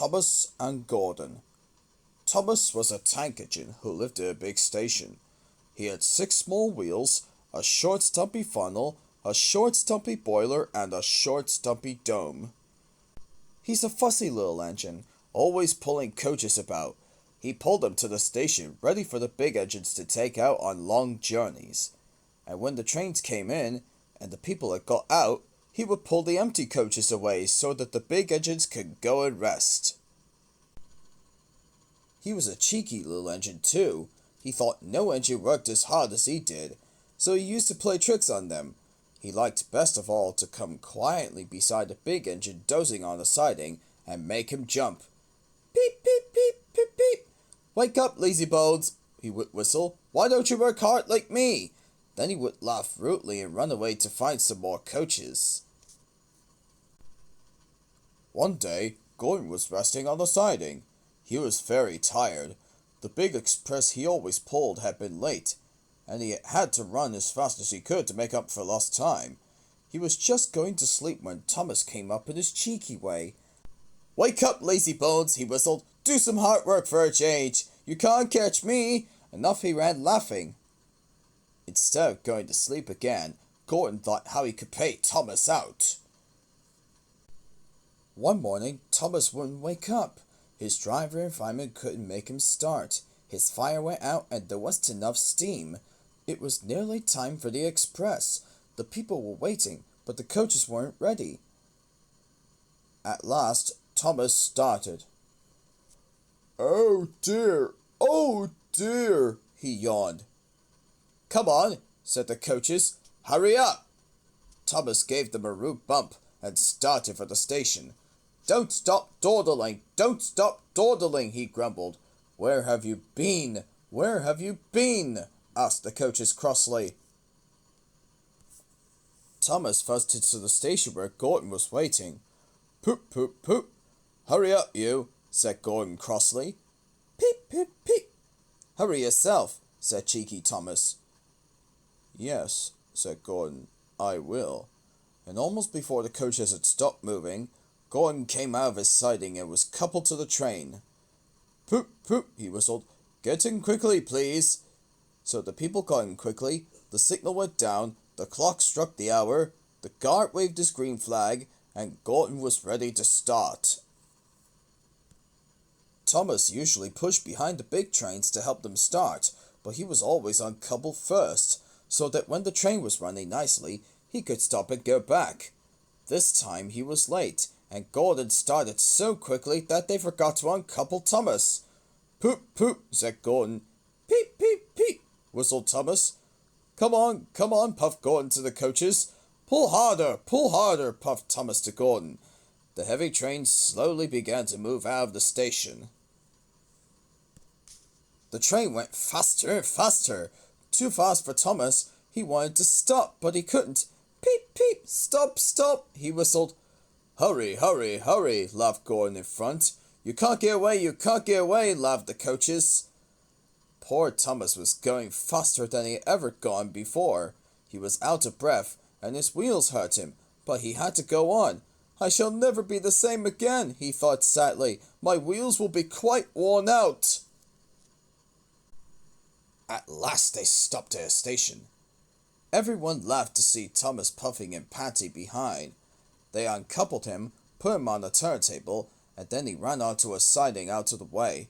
Thomas and Gordon. Thomas was a tank engine who lived at a big station. He had 6 small wheels, a short stumpy funnel, a short stumpy boiler, and a short stumpy dome. He's a fussy little engine, always pulling coaches about. He pulled them to the station, ready for the big engines to take out on long journeys. And when the trains came in, and the people had got out, he would pull the empty coaches away so that the big engines could go and rest. He was a cheeky little engine too. He thought no engine worked as hard as he did, so he used to play tricks on them. He liked best of all to come quietly beside a big engine dozing on the siding and make him jump. Peep, peep, peep, peep, peep. Wake up, lazy bones, he would whistle. Why don't you work hard like me? Then he would laugh rudely and run away to find some more coaches. One day, Gordon was resting on the siding. He was very tired. The big express he always pulled had been late, and he had to run as fast as he could to make up for lost time. He was just going to sleep when Thomas came up in his cheeky way. Wake up, lazy bones, he whistled. Do some hard work for a change. You can't catch me. And off he ran laughing. Instead of going to sleep again, Gordon thought how he could pay Thomas out. One morning, Thomas wouldn't wake up. His driver and fireman couldn't make him start. His fire went out and there wasn't enough steam. It was nearly time for the express. The people were waiting, but the coaches weren't ready. At last, Thomas started. Oh dear, he yawned. Come on, said the coaches. Hurry up! Thomas gave them a rude bump and started for the station. Don't stop dawdling, don't stop dawdling, he grumbled. Where have you been? Where have you been? Asked the coaches crossly. Thomas fussed into the station where Gordon was waiting. Poop, poop, poop. Hurry up, you, said Gordon crossly. Peep, peep, peep. Hurry yourself, said cheeky Thomas. Yes, said Gordon, I will. And almost before the coaches had stopped moving, Gordon came out of his siding and was coupled to the train. Poop, poop, he whistled. Get in quickly, please. So the people got in quickly, the signal went down, the clock struck the hour, the guard waved his green flag, and Gordon was ready to start. Thomas usually pushed behind the big trains to help them start, but he was always uncoupled first, so that when the train was running nicely, he could stop and go back. This time he was late, and Gordon started so quickly that they forgot to uncouple Thomas. Poop, poop, said Gordon. Peep, peep, peep, whistled Thomas. Come on, puffed Gordon to the coaches. Pull harder, puffed Thomas to Gordon. The heavy train slowly began to move out of the station. The train went faster and faster. Too fast for Thomas. He wanted to stop, but he couldn't. Peep, peep, stop, stop, he whistled. Hurry, hurry, hurry, laughed Gordon in front. You can't get away, laughed the coaches. Poor Thomas was going faster than he had ever gone before. He was out of breath, and his wheels hurt him, but he had to go on. I shall never be the same again, he thought sadly. My wheels will be quite worn out. At last they stopped at a station. Everyone laughed to see Thomas puffing and panting behind. They uncoupled him, put him on the turntable, and then he ran onto a siding out of the way.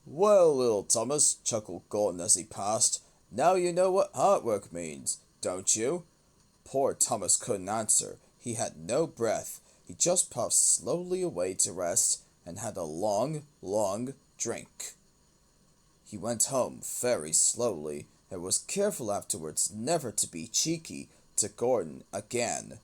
Well, little Thomas, chuckled Gordon as he passed, now you know what hard work means, don't you? Poor Thomas couldn't answer. He had no breath. He just puffed slowly away to rest and had a long, long drink. He went home very slowly and was careful afterwards never to be cheeky to Gordon again.